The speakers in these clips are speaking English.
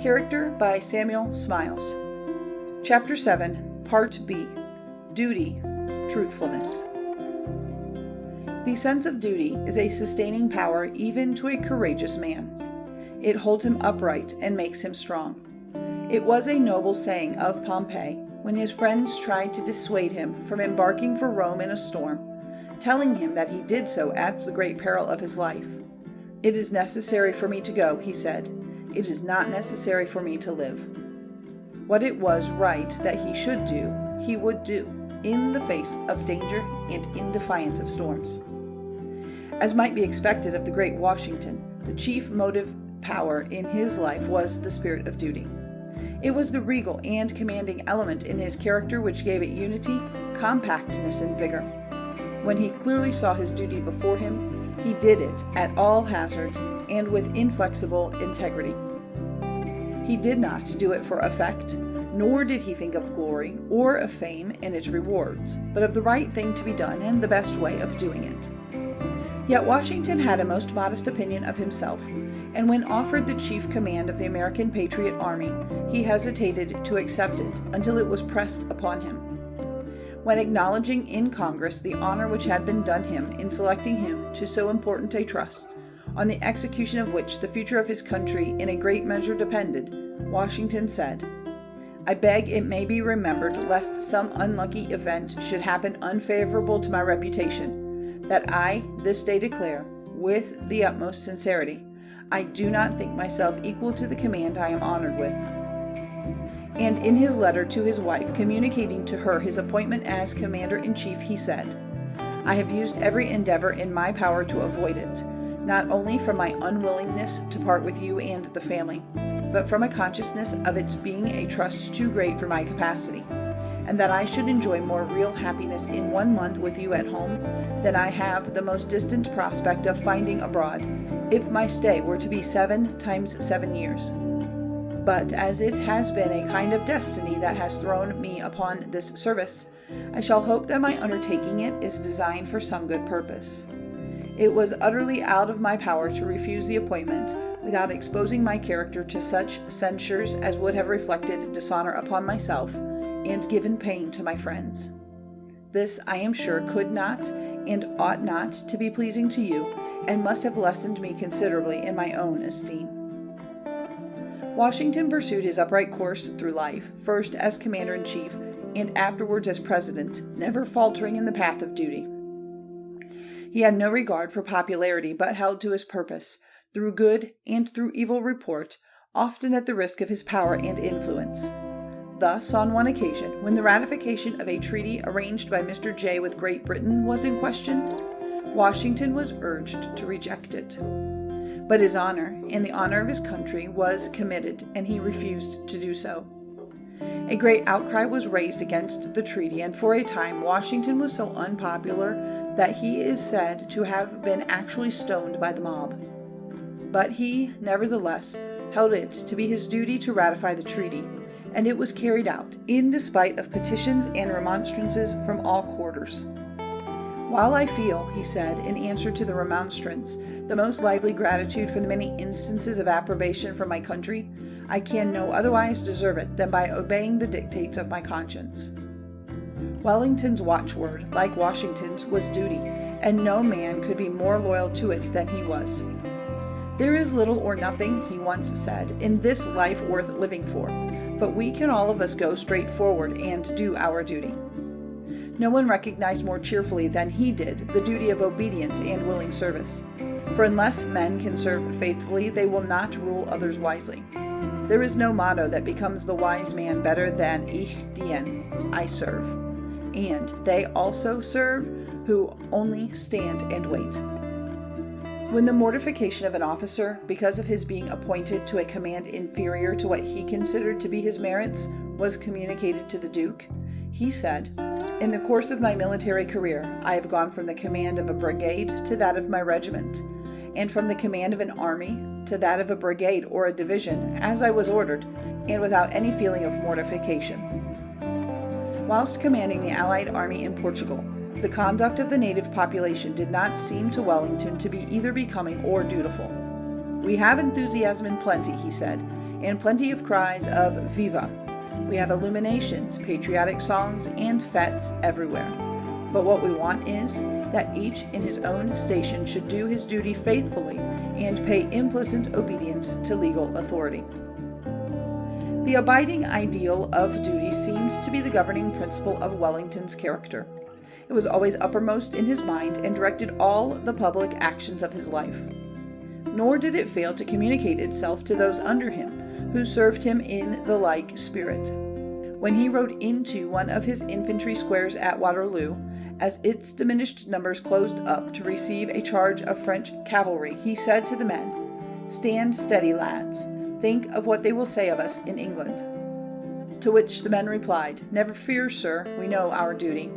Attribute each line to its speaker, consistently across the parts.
Speaker 1: Character by Samuel Smiles. Chapter 7, Part B. Duty, Truthfulness. The sense of duty is a sustaining power even to a courageous man. It holds him upright and makes him strong. It was a noble saying of Pompey when his friends tried to dissuade him from embarking for Rome in a storm, telling him that he did so at the great peril of his life. "It is necessary for me to go," he said. "It is not necessary for me to live." What it was right that he should do, he would do, in the face of danger and in defiance of storms. As might be expected of the great Washington, the chief motive power in his life was the spirit of duty. It was the regal and commanding element in his character which gave it unity, compactness, and vigor. When he clearly saw his duty before him, he did it at all hazards and with inflexible integrity. He did not do it for effect, nor did he think of glory or of fame and its rewards, but of the right thing to be done and the best way of doing it. Yet Washington had a most modest opinion of himself, and when offered the chief command of the American Patriot Army, he hesitated to accept it until it was pressed upon him. When acknowledging in Congress the honor which had been done him in selecting him to so important a trust, on the execution of which the future of his country in a great measure depended, Washington said, "I beg it may be remembered, lest some unlucky event should happen unfavorable to my reputation, that I this day declare, with the utmost sincerity, I do not think myself equal to the command I am honored with." And in his letter to his wife, communicating to her his appointment as Commander-in-Chief, he said, "I have used every endeavor in my power to avoid it, not only from my unwillingness to part with you and the family, but from a consciousness of its being a trust too great for my capacity, and that I should enjoy more real happiness in 1 month with you at home than I have the most distant prospect of finding abroad, if my stay were to be 7 times 7 years. But as it has been a kind of destiny that has thrown me upon this service, I shall hope that my undertaking it is designed for some good purpose. It was utterly out of my power to refuse the appointment without exposing my character to such censures as would have reflected dishonor upon myself and given pain to my friends. This, I am sure, could not and ought not to be pleasing to you, and must have lessened me considerably in my own esteem." Washington pursued his upright course through life, first as Commander-in-Chief and afterwards as President, never faltering in the path of duty. He had no regard for popularity, but held to his purpose, through good and through evil report, often at the risk of his power and influence. Thus, on one occasion, when the ratification of a treaty arranged by Mr. Jay with Great Britain was in question, Washington was urged to reject it. But his honor, and the honor of his country, was committed, and he refused to do so. A great outcry was raised against the treaty, and for a time Washington was so unpopular that he is said to have been actually stoned by the mob. But he, nevertheless, held it to be his duty to ratify the treaty, and it was carried out, in despite of petitions and remonstrances from all quarters. "While I feel," he said, in answer to the remonstrance, "the most lively gratitude for the many instances of approbation from my country, I can no otherwise deserve it than by obeying the dictates of my conscience." Wellington's watchword, like Washington's, was duty, and no man could be more loyal to it than he was. "There is little or nothing," he once said, "in this life worth living for, but we can all of us go straight forward and do our duty." No one recognized more cheerfully than he did the duty of obedience and willing service, for unless men can serve faithfully, they will not rule others wisely. There is no motto that becomes the wise man better than Ich dien, I serve, and they also serve who only stand and wait. When the mortification of an officer, because of his being appointed to a command inferior to what he considered to be his merits, was communicated to the Duke, he said, "In the course of my military career, I have gone from the command of a brigade to that of my regiment, and from the command of an army to that of a brigade or a division, as I was ordered, and without any feeling of mortification." Whilst commanding the Allied army in Portugal, the conduct of the native population did not seem to Wellington to be either becoming or dutiful. "We have enthusiasm in plenty," he said, "and plenty of cries of Viva. We have illuminations, patriotic songs, and fetes everywhere. But what we want is that each in his own station should do his duty faithfully and pay implicit obedience to legal authority." The abiding ideal of duty seemed to be the governing principle of Wellington's character. It was always uppermost in his mind and directed all the public actions of his life. Nor did it fail to communicate itself to those under him, who served him in the like spirit. When he rode into one of his infantry squares at Waterloo, as its diminished numbers closed up to receive a charge of French cavalry, he said to the men, "Stand steady, lads. Think of what they will say of us in England." To which the men replied, "Never fear, sir, we know our duty."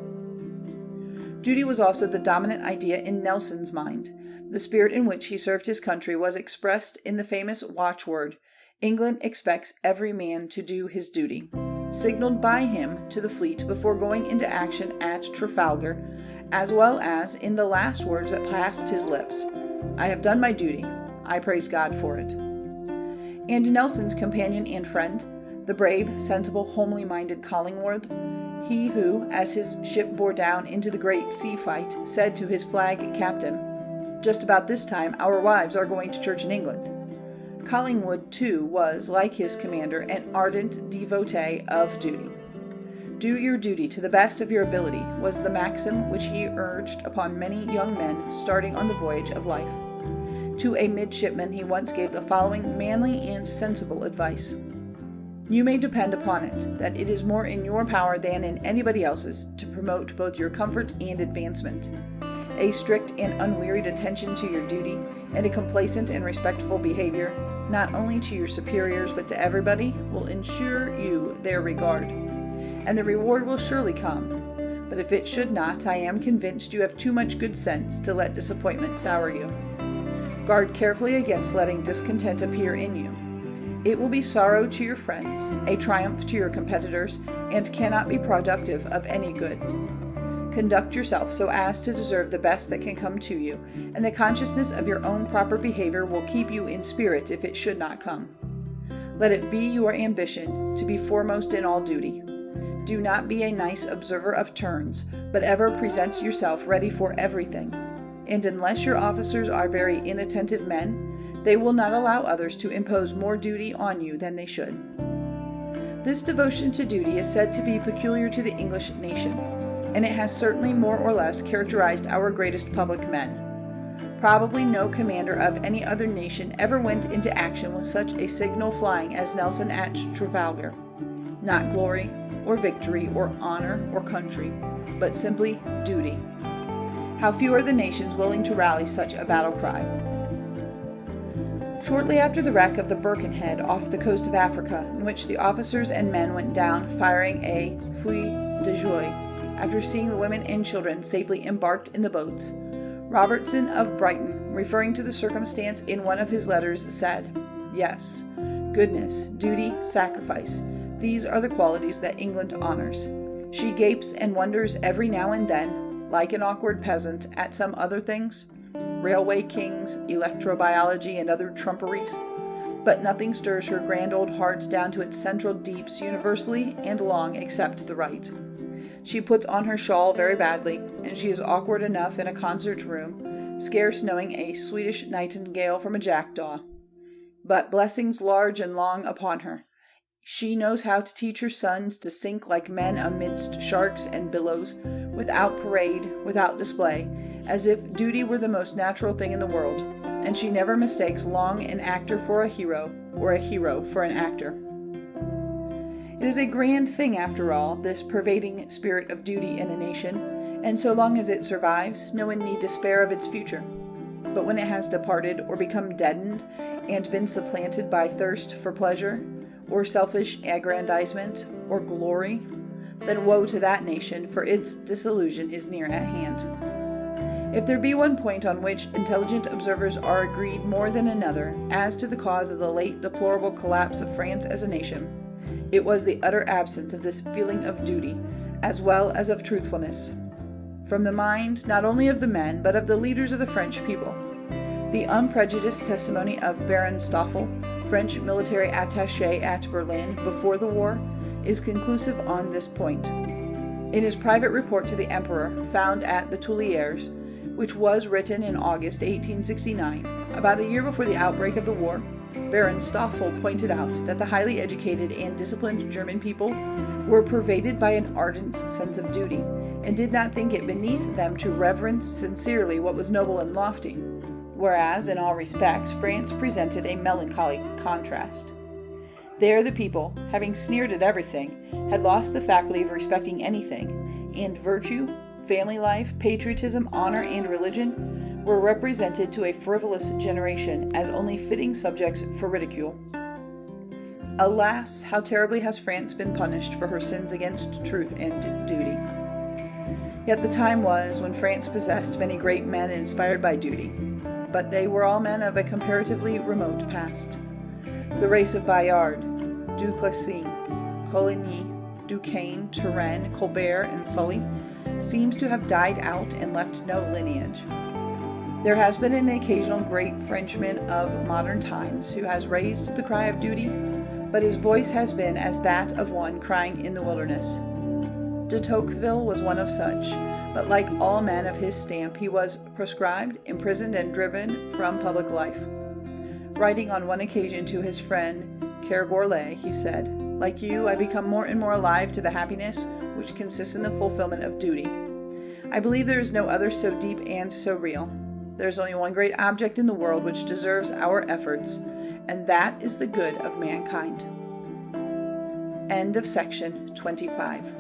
Speaker 1: Duty was also the dominant idea in Nelson's mind. The spirit in which he served his country was expressed in the famous watchword, "England expects every man to do his duty," signaled by him to the fleet before going into action at Trafalgar, as well as in the last words that passed his lips, "I have done my duty. I praise God for it." And Nelson's companion and friend, the brave, sensible, homely-minded Collingwood, he who, as his ship bore down into the great sea fight, said to his flag captain, "Just about this time our wives are going to church in England." Collingwood, too, was, like his commander, an ardent devotee of duty. "Do your duty to the best of your ability," was the maxim which he urged upon many young men starting on the voyage of life. To a midshipman he once gave the following manly and sensible advice: "You may depend upon it that it is more in your power than in anybody else's to promote both your comfort and advancement. A strict and unwearied attention to your duty, and a complacent and respectful behavior, not only to your superiors but to everybody, will ensure you their regard, and the reward will surely come. But if it should not, I am convinced you have too much good sense to let disappointment sour you. Guard carefully against letting discontent appear in you. It will be sorrow to your friends, a triumph to your competitors, and cannot be productive of any good. Conduct yourself so as to deserve the best that can come to you, and the consciousness of your own proper behavior will keep you in spirit if it should not come. Let it be your ambition to be foremost in all duty. Do not be a nice observer of turns, but ever present yourself ready for everything. And unless your officers are very inattentive men, they will not allow others to impose more duty on you than they should." This devotion to duty is said to be peculiar to the English nation, and it has certainly more or less characterized our greatest public men. Probably no commander of any other nation ever went into action with such a signal flying as Nelson at Trafalgar. Not glory, or victory, or honor, or country, but simply duty. How few are the nations willing to rally such a battle cry. Shortly after the wreck of the Birkenhead off the coast of Africa, in which the officers and men went down firing a feu de joie, after seeing the women and children safely embarked in the boats, Robertson of Brighton, referring to the circumstance in one of his letters, said, "Yes, goodness, duty, sacrifice, these are the qualities that England honors. She gapes and wonders every now and then, like an awkward peasant, at some other things, railway kings, electrobiology, and other trumperies, but nothing stirs her grand old heart down to its central deeps universally and long except the right. She puts on her shawl very badly, and she is awkward enough in a concert room, scarce knowing a Swedish nightingale from a jackdaw. But blessings large and long upon her. She knows how to teach her sons to sink like men amidst sharks and billows, without parade, without display, as if duty were the most natural thing in the world, and she never mistakes long an actor for a hero, or a hero for an actor. It is a grand thing, after all, this pervading spirit of duty in a nation, and so long as it survives, no one need despair of its future. But when it has departed, or become deadened, and been supplanted by thirst for pleasure, or selfish aggrandizement, or glory, then woe to that nation, for its dissolution is near at hand. If there be one point on which intelligent observers are agreed more than another as to the cause of the late deplorable collapse of France as a nation, it was the utter absence of this feeling of duty, as well as of truthfulness, from the mind not only of the men, but of the leaders of the French people. The unprejudiced testimony of Baron Stoffel, French military attaché at Berlin before the war, is conclusive on this point. In his private report to the Emperor, found at the Tuileries, which was written in August 1869, about a year before the outbreak of the war, Baron Stoffel pointed out that the highly educated and disciplined German people were pervaded by an ardent sense of duty, and did not think it beneath them to reverence sincerely what was noble and lofty, whereas, in all respects, France presented a melancholy contrast. There the people, having sneered at everything, had lost the faculty of respecting anything, and virtue, family life, patriotism, honor, and religion were represented to a frivolous generation as only fitting subjects for ridicule. Alas, how terribly has France been punished for her sins against truth and duty. Yet the time was when France possessed many great men inspired by duty, but they were all men of a comparatively remote past. The race of Bayard, Duplessis, Coligny, Duquesne, Turenne, Colbert, and Sully seems to have died out and left no lineage. There has been an occasional great Frenchman of modern times who has raised the cry of duty, but his voice has been as that of one crying in the wilderness. De Tocqueville was one of such, but like all men of his stamp, he was proscribed, imprisoned, and driven from public life. Writing on one occasion to his friend Kergorlet, he said, "Like you, I become more and more alive to the happiness which consists in the fulfillment of duty. I believe there is no other so deep and so real. There is only one great object in the world which deserves our efforts, and that is the good of mankind." End of section 25.